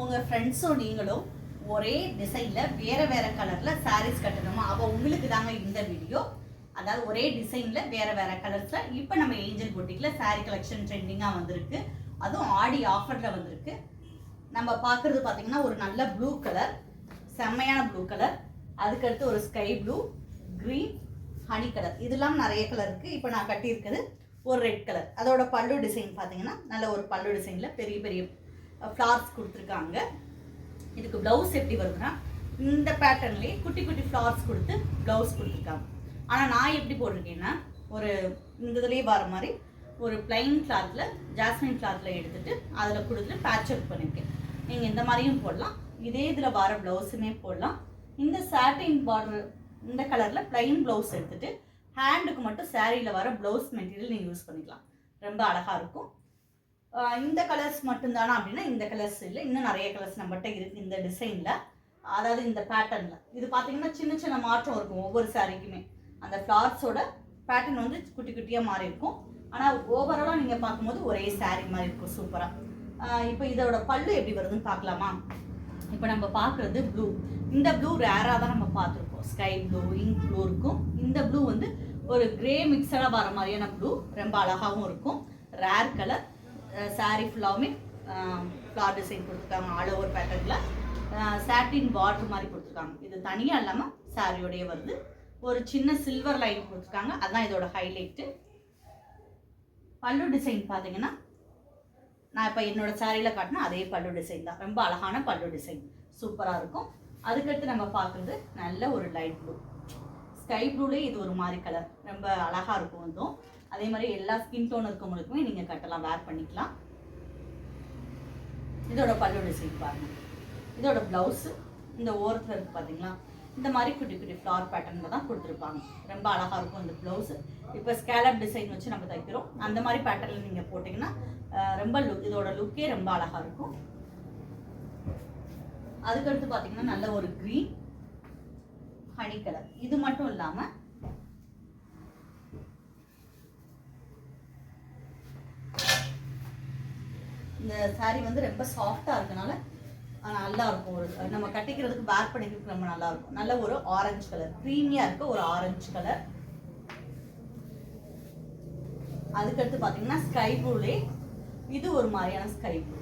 உங்கள் ஃப்ரெண்ட்ஸும் நீங்களும் ஒரே டிசைனில் வேறு வேறு கலரில் சாரீஸ் கட்டணுமா? அப்போ உங்களுக்கு தாங்க இந்த வீடியோ. அதாவது ஒரே டிசைனில் வேறு வேறு கலர்ஸில் இப்போ நம்ம ஏஞ்சல் பொட்டிக்கில் சாரீ கலெக்ஷன் ட்ரெண்டிங்காக வந்திருக்கு. அதுவும் ஆடி ஆஃபரில் வந்திருக்கு. நம்ம பார்க்குறது பார்த்திங்கன்னா ஒரு நல்ல ப்ளூ கலர், செம்மையான ப்ளூ கலர், அதுக்கடுத்து ஒரு sky blue, green, honey colour, இதெல்லாம் நிறைய கலர் இருக்குது. இப்போ நான் கட்டியிருக்கிறது ஒரு ரெட் கலர். அதோட பல்லு டிசைன் பார்த்தீங்கன்னா நல்ல ஒரு பல்லு டிசைனில் பெரிய பெரிய ஃப்ளார்ஸ் கொடுத்துருக்காங்க. இதுக்கு ப்ளவுஸ் எப்படி வருதுன்னா இந்த பேட்டர்ன்லேயே குட்டி குட்டி ஃப்ளார்ஸ் கொடுத்து ப்ளவுஸ் கொடுத்துருக்காங்க. ஆனால் நான் எப்படி போட்டிருக்கேன்னா ஒரு இந்த இதுலேயே வர மாதிரி ஒரு பிளைன் கிளாத்தில் ஜாஸ்மின் கிளாத்தில் எடுத்துகிட்டு அதில் கொடுத்துட்டு பேட்ச் ஒர்க் பண்ணியிருக்கேன். நீங்கள் இந்த மாதிரியும் போடலாம், இதே இதில் வர ப்ளவுஸுமே போடலாம். இந்த சாட்டின் பார்டர் இந்த கலரில் பிளைன் ப்ளவுஸ் எடுத்துகிட்டு ஹேண்டுக்கு மட்டும் சாரியில் வர ப்ளவுஸ் மெட்டீரியல் நீங்கள் யூஸ் பண்ணிக்கலாம். ரொம்ப அழகாக இருக்கும். இந்த கலர்ஸ் மட்டும்தானா அப்படின்னா இந்த கலர்ஸ் இல்லை, இன்னும் நிறைய கலர்ஸ் நம்மகிட்ட இருக்குது இந்த டிசைனில். அதாவது இந்த பேட்டர்னில் இது பார்த்தீங்கன்னா சின்ன சின்ன மாற்றம் இருக்கும் ஒவ்வொரு சாரிக்குமே. அந்த ஃப்ளார்ஸோட பேட்டர்ன் வந்து குட்டி குட்டியாக மாறி இருக்கும். ஆனால் ஓவராலாக நீங்கள் பார்க்கும்போது ஒரே சாரீ மாதிரி இருக்கும் சூப்பராக. இப்போ இதோட பல்லு எப்படி வருதுன்னு பார்க்கலாமா? இப்போ நம்ம பார்க்குறது ப்ளூ. இந்த ப்ளூ ரேராக தான் நம்ம பார்த்துருக்கோம். ஸ்கை ப்ளூ, இங்க் ப்ளூ இருக்கும். இந்த ப்ளூ வந்து ஒரு கிரே மிக்சடாக வர மாதிரியான ப்ளூ, ரொம்ப அழகாகவும் இருக்கும். Rare colour. சாரீ ஃபுல்லாகவுமே ஃப்ளார் டிசைன் கொடுத்துருக்காங்க. ஆல் ஓவர் பேட்டர்னில் சாட்டின் பார்டர் மாதிரி கொடுத்துருக்காங்க. இது தனியாக இல்லாமல் சாரியோடைய வருது. ஒரு சின்ன சில்வர் லைன் கொடுத்துருக்காங்க, அதுதான் இதோட ஹைலைட்டு. பல்லு டிசைன் பார்த்தீங்கன்னா நான் இப்போ என்னோட சாரியில் காட்டினா அதே பல்லு டிசைன் தான். ரொம்ப அழகான பல்லு டிசைன், சூப்பராக இருக்கும். அதுக்கடுத்து நம்ம பார்க்குறது நல்ல ஒரு லைட் ப்ளூ, ஸ்கை ப்ளூலேயே இது ஒரு மாதிரி கலர், ரொம்ப அழகாக இருக்கும். வந்தும் அதே மாதிரி எல்லா ஸ்கின் டோன் இருக்கவங்களுக்குமே நீங்கள் கட்டலாம், வேர் பண்ணிக்கலாம். இதோட பல்லு டிசைன் பாருங்கள். இதோட ப்ளவுஸு இந்த ஓரத்தில் இருக்குது பார்த்தீங்களா, இந்த மாதிரி குட்டி குட்டி ஃப்ளார் பேட்டர்னில் தான் கொடுத்துருப்பாங்க. ரொம்ப அழகாக இருக்கும் இந்த ப்ளவுஸு. இப்போ ஸ்கேலப் டிசைன் வச்சு நம்ம தைக்கிறோம், அந்த மாதிரி பேட்டர்னில் நீங்கள் போட்டிங்கன்னா ரொம்ப இதோட லுக்கே ரொம்ப அழகாக இருக்கும். அதுக்கடுத்து பார்த்தீங்கன்னா நல்ல ஒரு க்ரீன், ஹனி கலர். இது மட்டும் இல்லாமல் இந்த சாரீ வந்து ரொம்ப சாஃப்டாக இருக்கனால நல்லா இருக்கும். ஒரு நம்ம கட்டிக்கிறதுக்கு வேர் பண்ணிக்கிறதுக்கு ரொம்ப நல்லா இருக்கும். நல்ல ஒரு ஆரஞ்சு கலர், க்ரீமியாக இருக்க ஒரு ஆரஞ்சு கலர். அதுக்கடுத்து பார்த்தீங்கன்னா ஸ்கை ப்ளூலே இது ஒரு மாதிரியான ஸ்கை ப்ளூ.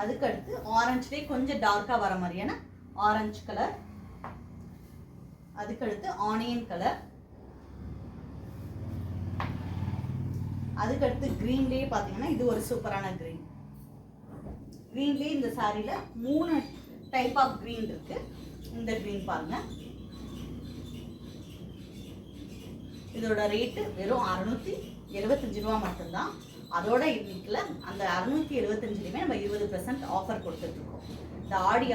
அதுக்கடுத்து ஆரஞ்சுலே கொஞ்சம் டார்க்காக வர மாதிரியான ஆரஞ்சு கலர். அதுக்கடுத்து ஆனியன் கலர். அதுக்கடுத்து க்ரீன்லேயே பார்த்தீங்கன்னா இது ஒரு சூப்பரான க்ரீன். க்ரீன்லேயே இந்த சாரியில் 3 டைப் ஆஃப் க்ரீன் இருக்கு. இந்த க்ரீன் பாருங்க. இதோட ரேட்டு வெறும் 675 ரூபா மட்டும்தான். அதோட இன்னைக்குல அந்த 675லையுமே நம்ம 20% ஆஃபர் கொடுத்துட்ருக்கோம். இந்த ஆடி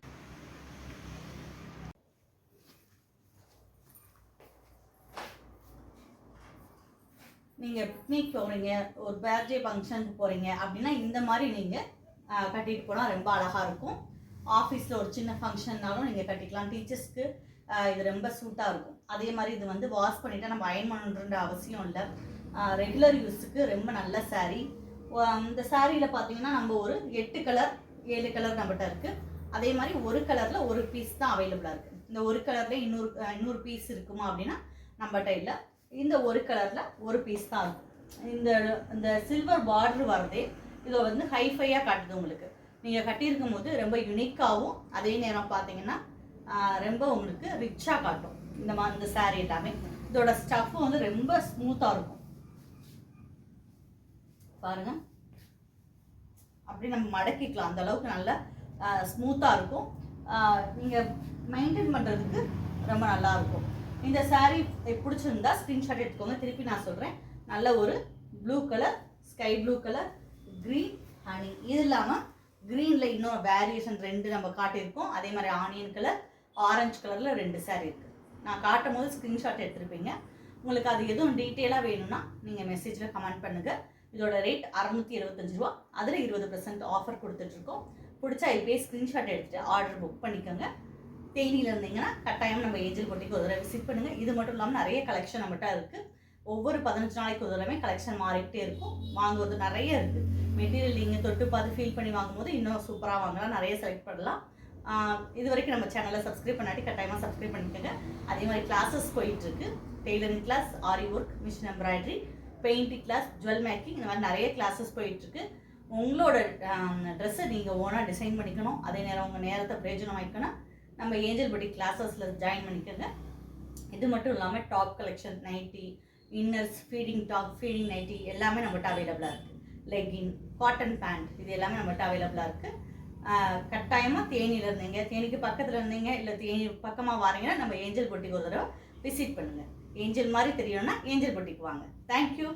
நீங்கள் பிக்னிக் போகிறீங்க, ஒரு பர்த்டே ஃபங்க்ஷனுக்கு போகிறீங்க அப்படின்னா இந்த மாதிரி நீங்கள் கட்டிட்டு போனால் ரொம்ப அழகாக இருக்கும். ஆஃபீஸில் ஒரு சின்ன ஃபங்க்ஷன்னாலும் நீங்கள் கட்டிக்கலாம். டீச்சர்ஸ்க்கு இது ரொம்ப சூட்டாக இருக்கும். அதே மாதிரி இது வந்து வாஷ் பண்ணிவிட்டால் நம்ம அயன் பண்ணுன்ற அவசியம் இல்லை. ரெகுலர் யூஸுக்கு ரொம்ப நல்ல சாரீ. இந்த சாரியில் பார்த்தீங்கன்னா நம்ம ஒரு 8 கலர் 7 கலர் நம்மகிட்ட இருக்குது. அதே மாதிரி ஒரு கலரில் ஒரு பீஸ் தான் அவைலபிளாக இருக்குது. இந்த ஒரு கலரில் இன்னொரு பீஸ் இருக்குமா அப்படின்னா நம்மகிட்ட இல்லை. இந்த ஒரு கலரில் ஒரு பீஸ் தான் இருக்கும். இந்த சில்வர் பார்டர் வரதே இதை வந்து ஹைஃபையாக காட்டுது உங்களுக்கு. நீங்கள் கட்டியிருக்கும் போது ரொம்ப யுனிக்காகவும் அதே நேரம் பார்த்தீங்கன்னா ரொம்ப உங்களுக்கு ரிச்சாக காட்டும். இந்த சாரீ எல்லாமே இதோட ஸ்டஃப் வந்து ரொம்ப ஸ்மூத்தாக இருக்கும் பாருங்க. அப்படி நம்ம மடக்கிக்கலாம், அந்த அளவுக்கு நல்ல ஸ்மூத்தாக இருக்கும். நீங்கள் மெயின்டைன் பண்ணுறதுக்கு ரொம்ப நல்லா இருக்கும். இந்த சாரீ பிடிச்சிருந்தா ஸ்க்ரீன்ஷாட் எடுத்துக்கோங்க. திருப்பி நான் சொல்கிறேன், நல்ல ஒரு blue colour, sky blue colour, green, honey. இது இல்லாமல் க்ரீனில் இன்னும் வேரியேஷன் 2 நம்ம காட்டியிருக்கோம். அதே மாதிரி ஆனியன் கலர், ஆரஞ்சு கலரில் 2 சாரீ இருக்குது. நான் காட்டும் போது ஸ்க்ரீன்ஷாட் எடுத்துருப்பீங்க. உங்களுக்கு அது எதுவும் டீட்டெயிலாக வேணும்னா நீங்கள் மெசேஜில் கமெண்ட் பண்ணுங்கள். இதோட ரேட் 675 ரூபா. அதில் 20% ஆஃபர் கொடுத்துட்ருக்கோம். பிடிச்சா இப்போயே ஸ்க்ரீன்ஷாட் எடுத்துகிட்டு ஆர்டர் புக் பண்ணிக்கோங்க. தேனியில் இருந்தீங்கன்னா கட்டாயம் நம்ம ஏஞ்சல் பொட்டிக்கு ஒரு தடவை விசிட் பண்ணுங்கள். இது மட்டும் இல்லாமல் நிறைய கலெக்ஷன் நம்மகிட்ட இருக்குது. ஒவ்வொரு 15 நாளைக்கு ஒரு தடவை கலெக்ஷன் மாறிக்கிட்டே இருக்கும். வாங்குவது நிறைய இருக்குது. மெட்டீரியல் நீங்கள் தொட்டு பார்த்து ஃபீல் பண்ணி வாங்கும்போது இன்னும் சூப்பராக வாங்கலாம், நிறைய செலக்ட் பண்ணலாம். இது வரைக்கும் நம்ம சேனலை சப்ஸ்கிரைப் பண்ணாட்டி கட்டாயமாக சப்ஸ்கிரைப் பண்ணிக்கோங்க. அதே மாதிரி கிளாஸஸ் போயிட்டுருக்கு. Tailoring class, aari work, machine embroidery, painting class, jewel making, இந்த மாதிரி நிறைய கிளாஸஸ் போயிட்டுருக்கு. உங்களோட ட்ரெஸ்ஸை நீங்கள் ஓனாக டிசைன் பண்ணிக்கணும், அதே நேரம் உங்கள் நேரத்தை பிரயோஜனம் வைக்கணும், நம்ம ஏஞ்சல் பொட்டிக் கிளாஸஸில் ஜாயின் பண்ணிக்கோங்க. இது மட்டும் இல்லாமல் top collection, nighty, inners, feeding top, feeding nighty எல்லாமே நம்மகிட்ட அவைலபிளாக இருக்குது. லெகின், காட்டன் பேண்ட், இது எல்லாமே நம்மகிட்ட அவைலபிளாக இருக்குது. கட்டாயமாக தேனியில் இருந்தீங்க, தேனிக்கு பக்கத்தில் இருந்தீங்க, இல்லை தேனி பக்கமாக வாரீங்கன்னா நம்ம ஏஞ்சல் பொட்டிக் ஒரு தடவை விசிட் பண்ணுங்கள். ஏஞ்சல் மாதிரி தெரியணும்னா ஏஞ்சல் பொட்டிக் வாங்க. தேங்க்யூ.